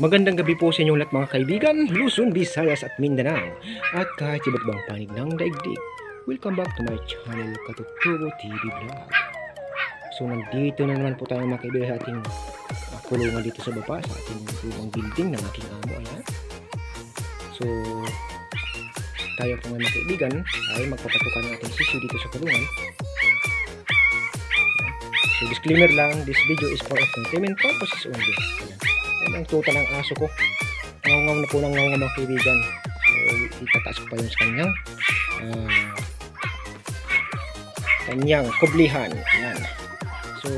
Magandang gabi po sa inyong lahat mga kaibigan, Luzon, Visayas at Mindanao at kahit iba't ibang panig ng daigdig. Welcome back to my channel, Katutubo TV Vlog. So nandito na naman po tayo mga kaibigan sa ating kulungan dito sa baba, sa ating lumang building ng aking amo. Ayan. So tayo po mga kaibigan ay magpapatukan ng ating sisiw dito sa kulungan. So disclaimer lang, this video is for entertainment purposes only. Ayan. Yan ang total ng aso ko. Ngaw-ngaw na po ng ngaw mga kaibigan. So itataas ko pa yung kanyang kublihan. Yan. So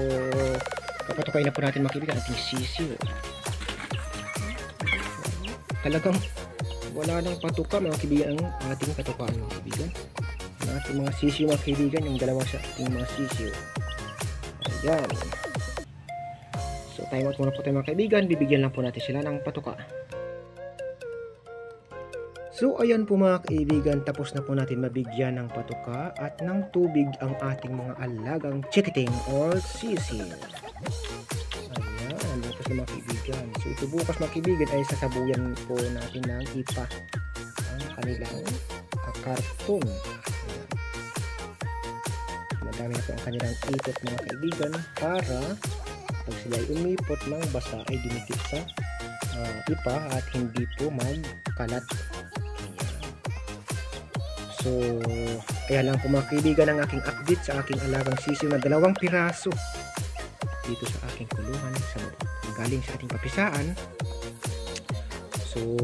papatukay na po natin mga kaibigan ating sisiw. Talagang wala nang patuka mga kaibigan ang ating patukaan mga kaibigan. Ang ating mga sisiw mga kaibigan, yung dalawa sa ating mga sisiw. Ayan. So time out muna po tayo mga kaibigan, bibigyan lang po natin sila ng patuka. So ayan po mga kaibigan, tapos na po natin mabigyan ng patuka at ng tubig ang ating mga alagang chikiting or sisiw. Ayan, tapos na mga kaibigan. So ito bukas mga kaibigan ay sasabuyan po natin ng ipa ang kanilang karton. Ayan. Madami na po ang kanilang ipot mga kaibigan para pag sila ay umipot ng basa ay dumikit sa ipa at hindi po magkalat. Ayan. So ayan lang po mga kaibigan ang aking update sa aking alagang sisiw na 2 piraso dito sa aking kulungan sa galing sa ating papisaan. So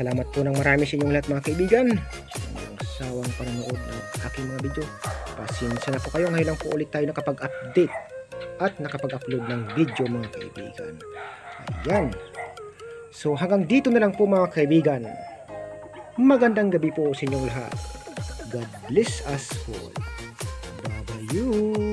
salamat po ng marami sa inyong lahat mga kaibigan sa inyong sawang panonood ng aking mga video. Pasensya na po kayo, ngayon lang po ulit tayo nakapag-update at nakapag-upload ng video mga kaibigan. Ayan. So hanggang dito na lang po mga kaibigan. Magandang gabi po sa inyong lahat. God bless us all. Bye-bye you.